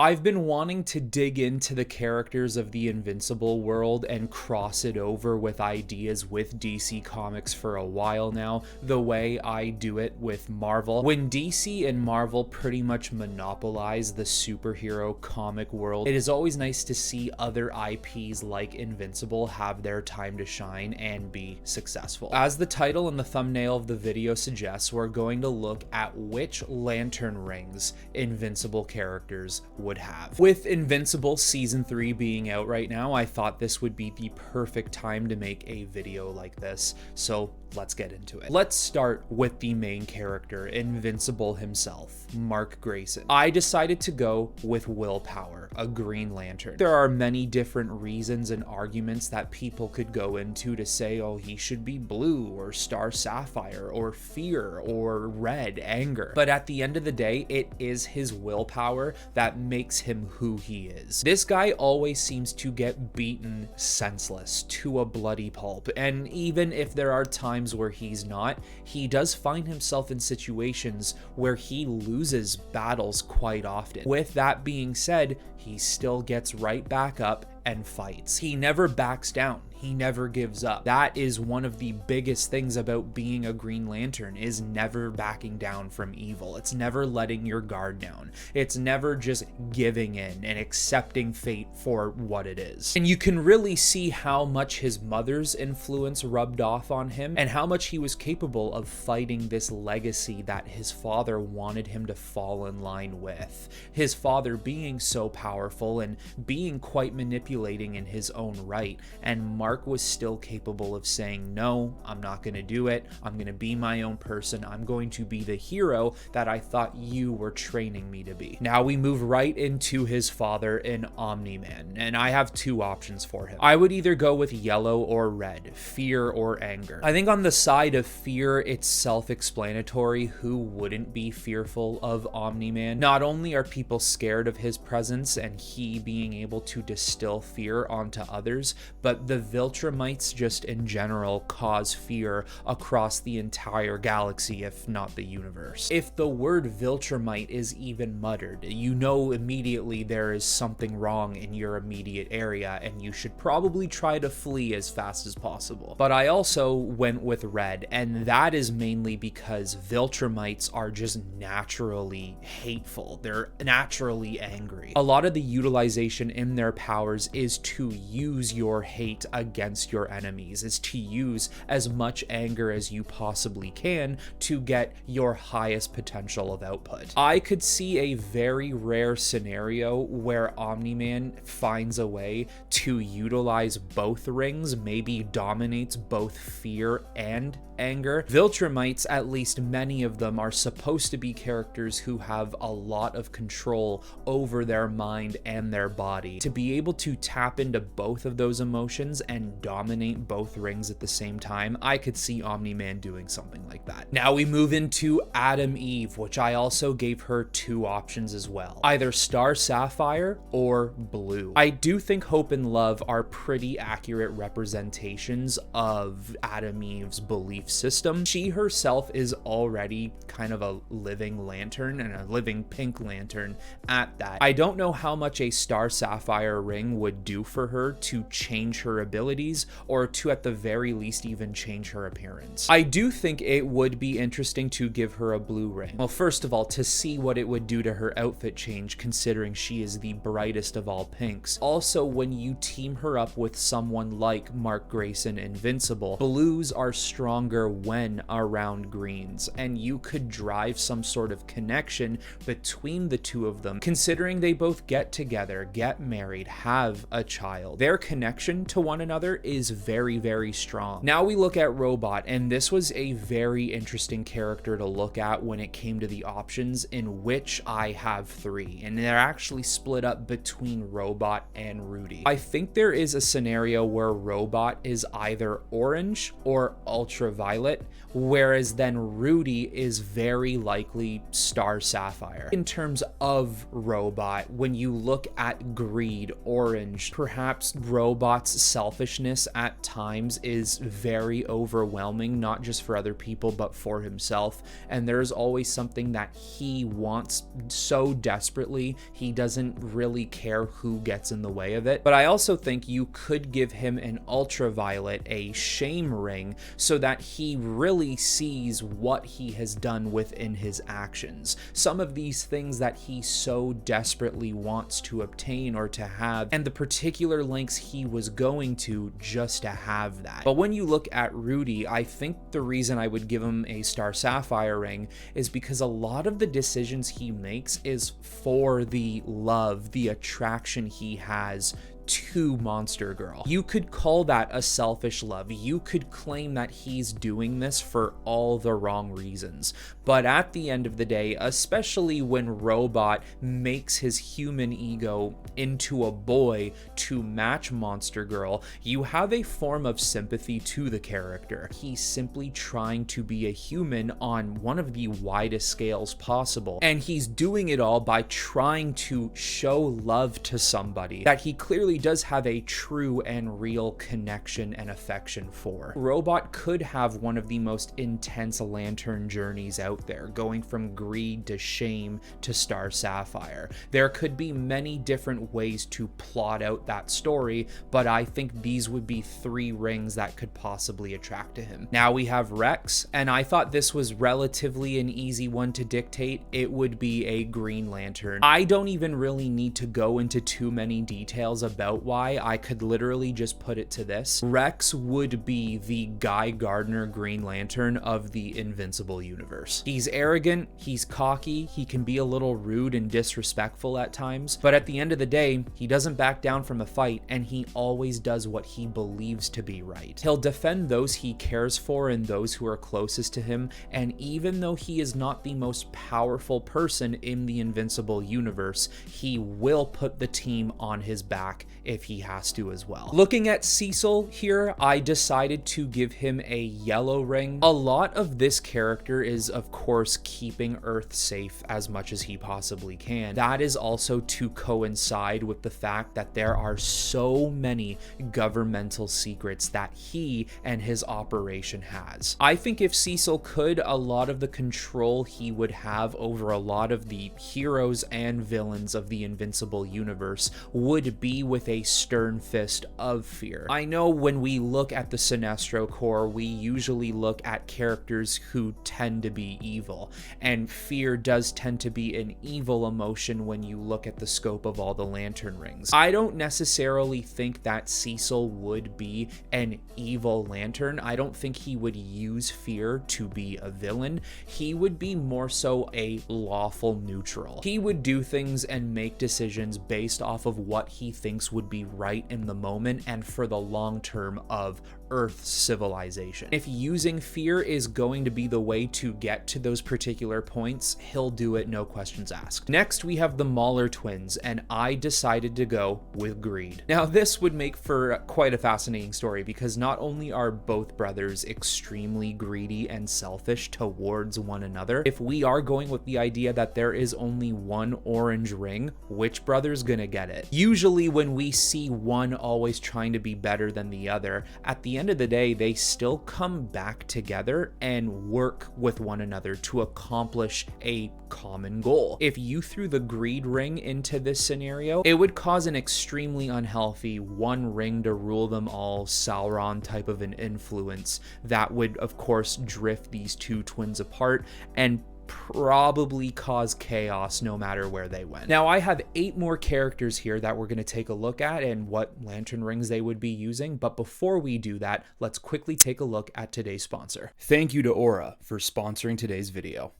I've been wanting to dig into the characters of the Invincible world and cross it over with ideas with DC Comics for a while now, the way I do it with Marvel. When DC and Marvel pretty much monopolize the superhero comic world, it is always nice to see other IPs like Invincible have their time to shine and be successful. As the title and the thumbnail of the video suggests, we're going to look at which lantern rings Invincible characters would have. With Invincible Season 3 being out right now, I thought this would be the perfect time to make a video like this, so let's get into it. Let's start with the main character, Invincible himself, Mark Grayson. I decided to go with Willpower, a Green Lantern. There are many different reasons and arguments that people could go into to say, oh, he should be blue, or Star Sapphire, or Fear, or Red, Anger. But at the end of the day, it is his willpower that makes him who he is. This guy always seems to get beaten senseless to a bloody pulp, and even if there are times where he's not, he does find himself in situations where he loses battles quite often. With that being said, he still gets right back up and fights. He never backs down. He never gives up. That is one of the biggest things about being a Green Lantern, is never backing down from evil. It's never letting your guard down. It's never just giving in and accepting fate for what it is. And you can really see how much his mother's influence rubbed off on him and how much he was capable of fighting this legacy that his father wanted him to fall in line with. His father being so powerful and being quite manipulating in his own right, and Mark was still capable of saying, no, I'm not going to do it. I'm going to be my own person. I'm going to be the hero that I thought you were training me to be. Now we move right into his father in Omni-Man, and I have two options for him. I would either go with yellow or red, fear or anger. I think on the side of fear, it's self-explanatory. Who wouldn't be fearful of Omni-Man? Not only are people scared of his presence and he being able to distill fear onto others, but the Viltrumites just in general cause fear across the entire galaxy, if not the universe. If the word Viltrumite is even muttered, you know immediately there is something wrong in your immediate area and you should probably try to flee as fast as possible. But I also went with red, and that is mainly because Viltrumites are just naturally hateful. They're naturally angry. A lot of the utilization in their powers is to use your hate against your enemies, is to use as much anger as you possibly can to get your highest potential of output. I could see a very rare scenario where Omni-Man finds a way to utilize both rings, maybe dominates both fear and anger. Viltrumites, at least many of them, are supposed to be characters who have a lot of control over their mind and their body. To be able to tap into both of those emotions and dominate both rings at the same time, I could see Omni-Man doing something like that. Now we move into Adam Eve, which I also gave her two options as well. Either Star Sapphire or Blue. I do think Hope and Love are pretty accurate representations of Adam Eve's belief system. She herself is already kind of a living lantern, and a living pink lantern at that. I don't know how much a Star Sapphire ring would do for her to change her abilities, or to at the very least even change her appearance. I do think it would be interesting to give her a blue ring. Well, first of all, to see what it would do to her outfit change, considering she is the brightest of all pinks. Also, when you team her up with someone like Mark Grayson Invincible, blues are stronger when around greens, and you could drive some sort of connection between the two of them, considering they both get together, get married, have a child. Their connection to one another is very, very strong. Now we look at Robot, and this was a very interesting character to look at when it came to the options, in which I have three, and they're actually split up between Robot and Rudy. I think there is a scenario where Robot is either orange or ultraviolet Ultraviolet, whereas then Rudy is very likely Star Sapphire. In terms of Robot, when you look at Greed, Orange, perhaps Robot's selfishness at times is very overwhelming, not just for other people, but for himself. And there's always something that he wants so desperately, he doesn't really care who gets in the way of it. But I also think you could give him an Ultraviolet, a shame ring, so that he really sees what he has done within his actions. Some of these things that he so desperately wants to obtain or to have, and the particular lengths he was going to just to have that. But when you look at Rudy, I think the reason I would give him a Star Sapphire ring is because a lot of the decisions he makes is for the love, the attraction he has to Monster Girl. You could call that a selfish love. You could claim that he's doing this for all the wrong reasons. But at the end of the day, especially when Robot makes his human ego into a boy to match Monster Girl, you have a form of sympathy to the character. He's simply trying to be a human on one of the widest scales possible. And he's doing it all by trying to show love to somebody that he clearly does have a true and real connection and affection for. Robot could have one of the most intense lantern journeys out there, going from greed to shame to Star Sapphire. There could be many different ways to plot out that story, but I think these would be 3 rings that could possibly attract to him. Now we have Rex, and I thought this was relatively an easy one to dictate. It would be a Green Lantern. I don't even really need to go into too many details about why. I could literally just put it to this. Rex would be the Guy Gardner Green Lantern of the Invincible universe. He's arrogant, he's cocky, he can be a little rude and disrespectful at times, but at the end of the day, he doesn't back down from a fight, and he always does what he believes to be right. He'll defend those he cares for and those who are closest to him, and even though he is not the most powerful person in the Invincible universe, he will put the team on his back if he has to as well. Looking at Cecil here, I decided to give him a yellow ring. A lot of this character is, of course, keeping Earth safe as much as he possibly can. That is also to coincide with the fact that there are so many governmental secrets that he and his operation has. I think if Cecil could, a lot of the control he would have over a lot of the heroes and villains of the Invincible universe would be with a stern fist of fear. I know when we look at the Sinestro Corps, we usually look at characters who tend to be evil, and fear does tend to be an evil emotion when you look at the scope of all the Lantern Rings. I don't necessarily think that Cecil would be an evil Lantern. I don't think he would use fear to be a villain. He would be more so a lawful neutral. He would do things and make decisions based off of what he thinks would be right in the moment and for the long term of Earth's civilization. If using fear is going to be the way to get to those particular points, he'll do it, no questions asked. Next, we have the Mauler Twins, and I decided to go with Greed. Now, this would make for quite a fascinating story because not only are both brothers extremely greedy and selfish towards one another, if we are going with the idea that there is only one orange ring, which brother's gonna get it? Usually when we see one always trying to be better than the other, at the end of the day, they still come back together and work with one another to accomplish a common goal. If you threw the greed ring into this scenario, it would cause an extremely unhealthy one ring to rule them all Sauron type of an influence that would, of course, drift these two twins apart and probably cause chaos no matter where they went. Now, I have 8 more characters here that we're going to take a look at and what lantern rings they would be using, but before we do that, let's quickly take a look at today's sponsor. Thank you to Aura for sponsoring today's video.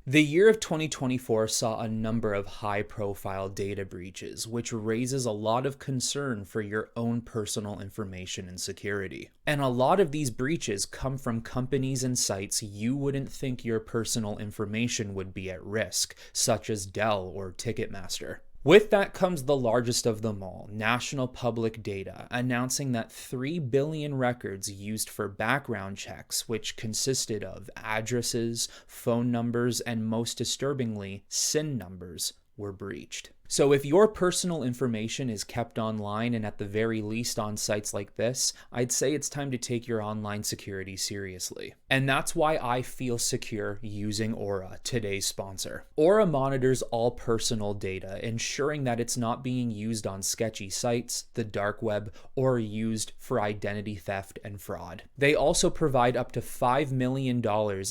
The year of 2024 saw a number of high-profile data breaches, which raises a lot of concern for your own personal information and security. And a lot of these breaches come from companies and sites you wouldn't think your personal information would be at risk, such as Dell or Ticketmaster. With that comes the largest of them all, national public data, announcing that 3 billion records used for background checks, which consisted of addresses, phone numbers, and most disturbingly, SIN numbers, were breached. So if your personal information is kept online and at the very least on sites like this, I'd say it's time to take your online security seriously. And that's why I feel secure using Aura, today's sponsor. Aura monitors all personal data, ensuring that it's not being used on sketchy sites, the dark web, or used for identity theft and fraud. They also provide up to $5 million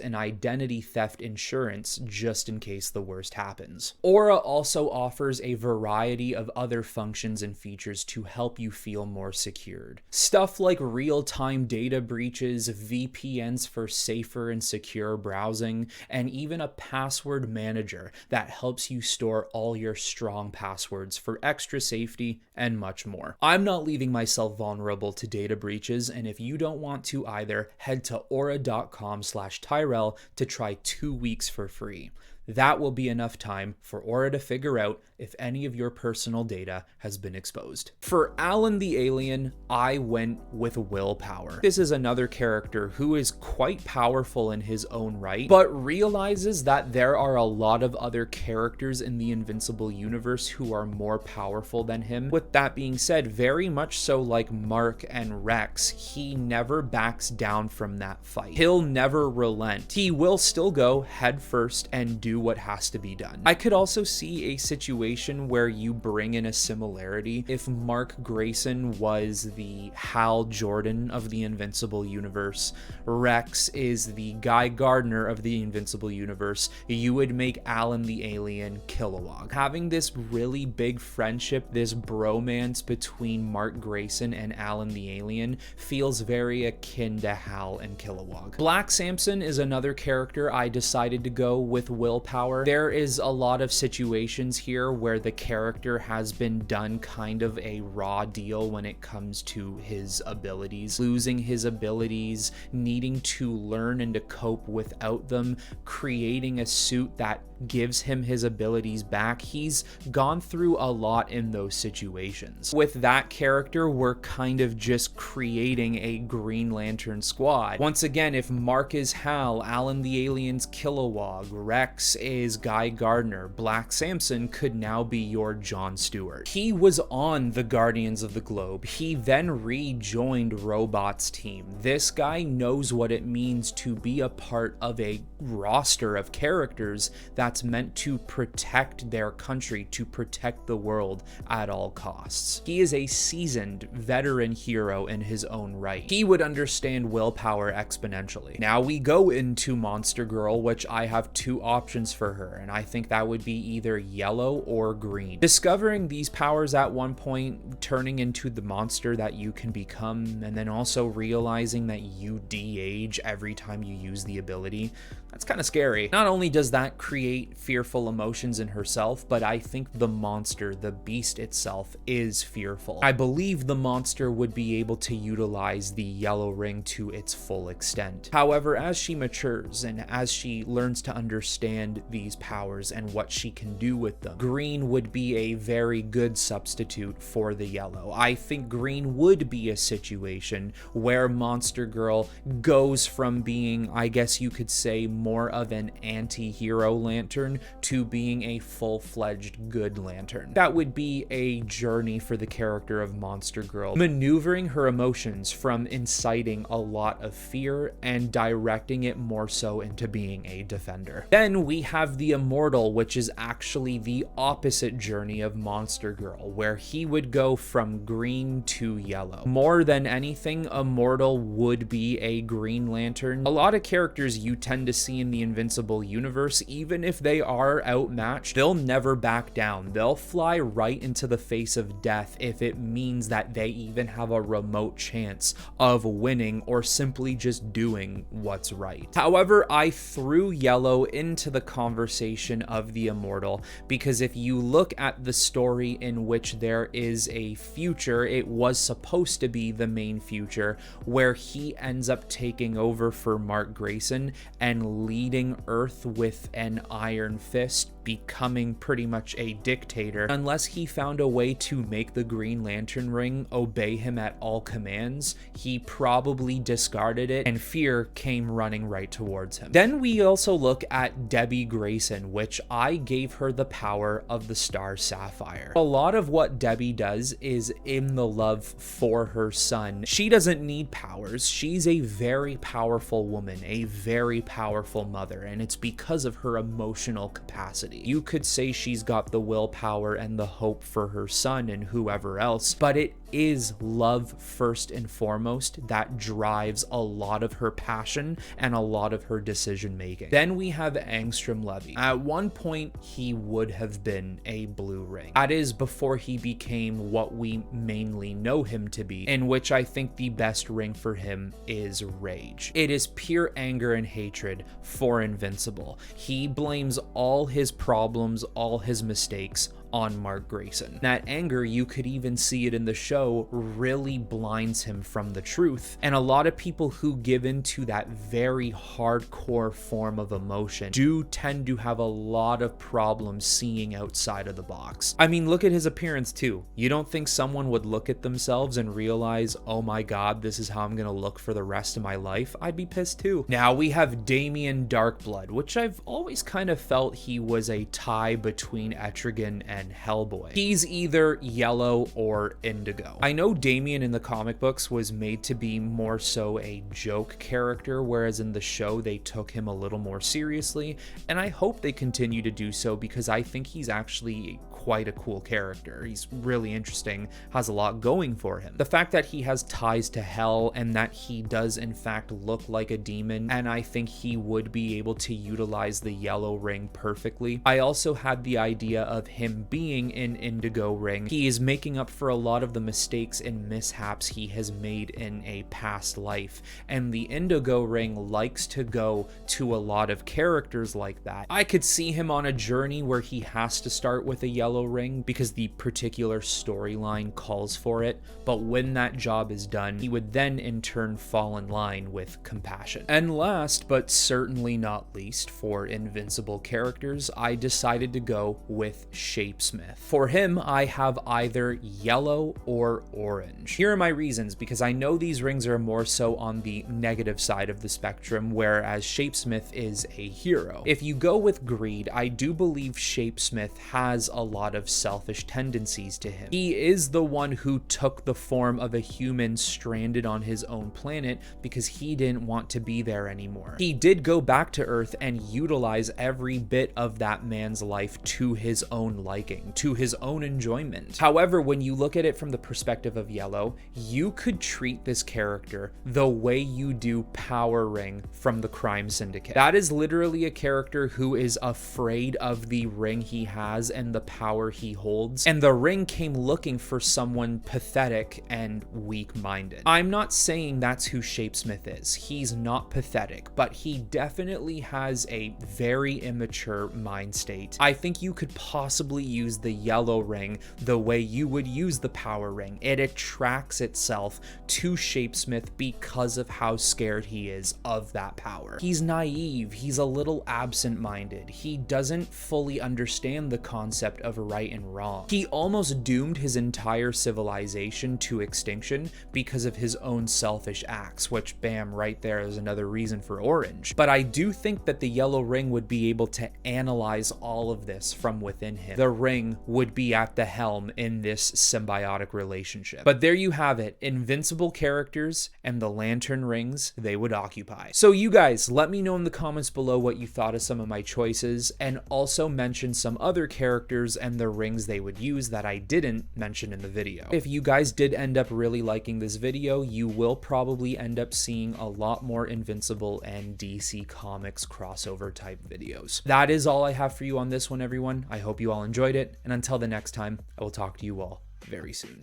in identity theft insurance just in case the worst happens. Aura also offers a variety of other functions and features to help you feel more secured. Stuff like real-time data breaches, VPNs for safer and secure browsing, and even a password manager that helps you store all your strong passwords for extra safety and much more. I'm not leaving myself vulnerable to data breaches, and if you don't want to either, head to aura.com/Tyrell to try 2 weeks for free. That will be enough time for Aura to figure out if any of your personal data has been exposed. For Alan the Alien, I went with willpower. This is another character who is quite powerful in his own right, but realizes that there are a lot of other characters in the Invincible universe who are more powerful than him. With that being said, very much so like Mark and Rex, he never backs down from that fight. He'll never relent. He will still go head first and do what has to be done. I could also see a situation where you bring in a similarity. If Mark Grayson was the Hal Jordan of the Invincible universe, Rex is the Guy Gardner of the Invincible universe, you would make Alan the Alien Kilowog. Having this really big friendship, this bromance between Mark Grayson and Alan the Alien feels very akin to Hal and Kilowog. Black Samson is another character I decided to go with willpower. There is a lot of situations here where the character has been done kind of a raw deal when it comes to his abilities. Losing his abilities, needing to learn and to cope without them, creating a suit that gives him his abilities back. He's gone through a lot in those situations. With that character, we're kind of just creating a Green Lantern squad. Once again, if Mark is Hal, Alan the Alien's Kilowog, Rex is Guy Gardner, Black Samson could now be your Jon Stewart. He was on the Guardians of the Globe. He then rejoined Robot's team. This guy knows what it means to be a part of a roster of characters that's meant to protect their country, to protect the world at all costs. He is a seasoned veteran hero in his own right. He would understand willpower exponentially. Now we go into Monster Girl, which I have 2 options for her, and I think that would be either yellow or green. Discovering these powers at one point, turning into the monster that you can become, and then also realizing that you de-age every time you use the ability, that's kind of scary. Not only does that create fearful emotions in herself, but I think the monster, the beast itself, is fearful. I believe the monster would be able to utilize the yellow ring to its full extent. However, as she matures and as she learns to understand these powers and what she can do with them, green would be a very good substitute for the yellow. I think green would be a situation where Monster Girl goes from being, I guess you could say, more of an anti-hero lantern to being a full-fledged good lantern. That would be a journey for the character of Monster Girl, maneuvering her emotions from inciting a lot of fear and directing it more so into being a defender. Then we have the Immortal, which is actually the opposite journey of Monster Girl, where he would go from green to yellow. More than anything, Immortal would be a Green Lantern. A lot of characters you tend to see in the Invincible universe, even if they are outmatched, they'll never back down. They'll fly right into the face of death if it means that they even have a remote chance of winning or simply just doing what's right. However, I threw yellow into the conversation of the Immortal because if you look at the story in which there is a future, it was supposed to be the main future where he ends up taking over for Mark Grayson and leading Earth with an iron fist becoming pretty much a dictator, unless he found a way to make the Green Lantern ring obey him at all commands, he probably discarded it and fear came running right towards him. Then we also look at Debbie Grayson, which I gave her the power of the Star Sapphire. A lot of what Debbie does is in the love for her son. She doesn't need powers. She's a very powerful woman, a very powerful mother, and it's because of her emotional capacity. You could say she's got the willpower and the hope for her son and whoever else, but it is love first and foremost that drives a lot of her passion and a lot of her decision making. Then we have Angstrom Levy. At one point, he would have been a blue ring. That is before he became what we mainly know him to be, in which I think the best ring for him is rage. It is pure anger and hatred for Invincible. He blames all his problems, all his mistakes on Mark Grayson. That anger, you could even see it in the show, really blinds him from the truth. And a lot of people who give into that very hardcore form of emotion do tend to have a lot of problems seeing outside of the box. I mean, look at his appearance too. You don't think someone would look at themselves and realize, oh my god, this is how I'm gonna look for the rest of my life? I'd be pissed too. Now we have Damien Darkblood, which I've always kind of felt he was a tie between Etrigan and Hellboy. He's either yellow or indigo. I know Damien in the comic books was made to be more so a joke character, whereas in the show they took him a little more seriously, and I hope they continue to do so because I think he's actually quite a cool character. He's really interesting, has a lot going for him. The fact that he has ties to hell and that he does in fact look like a demon, and I think he would be able to utilize the yellow ring perfectly. I also had the idea of him being an indigo ring. He is making up for a lot of the mistakes and mishaps he has made in a past life, and the indigo ring likes to go to a lot of characters like that. I could see him on a journey where he has to start with a yellow ring because the particular storyline calls for it, but when that job is done, he would then in turn fall in line with compassion. And last but certainly not least, for Invincible characters, I decided to go with Shapesmith. For him, I have either yellow or orange. Here are my reasons, because I know these rings are more so on the negative side of the spectrum, whereas Shapesmith is a hero. If you go with greed, I do believe Shapesmith has a lot of selfish tendencies to him. He is the one who took the form of a human stranded on his own planet because he didn't want to be there anymore. He did go back to Earth and utilize every bit of that man's life to his own liking, to his own enjoyment. However, when you look at it from the perspective of Yellow, you could treat this character the way you do Power Ring from the Crime Syndicate. That is literally a character who is afraid of the ring he has and the power he holds, and the ring came looking for someone pathetic and weak-minded. I'm not saying that's who Shapesmith is. He's not pathetic, but he definitely has a very immature mind state. I think you could possibly use the yellow ring the way you would use the power ring. It attracts itself to Shapesmith because of how scared he is of that power. He's naive, he's a little absent-minded, he doesn't fully understand the concept of right and wrong. He almost doomed his entire civilization to extinction because of his own selfish acts, which bam, right there is another reason for orange. But I do think that the yellow ring would be able to analyze all of this from within him. The ring would be at the helm in this symbiotic relationship. But there you have it, Invincible characters and the lantern rings they would occupy. So you guys, let me know in the comments below what you thought of some of my choices, and also mention some other characters and the rings they would use that I didn't mention in the video. If you guys did end up really liking this video, you will probably end up seeing a lot more Invincible and DC Comics crossover type videos. That is all I have for you on this one, everyone. I hope you all enjoyed it, and until the next time, I will talk to you all very soon.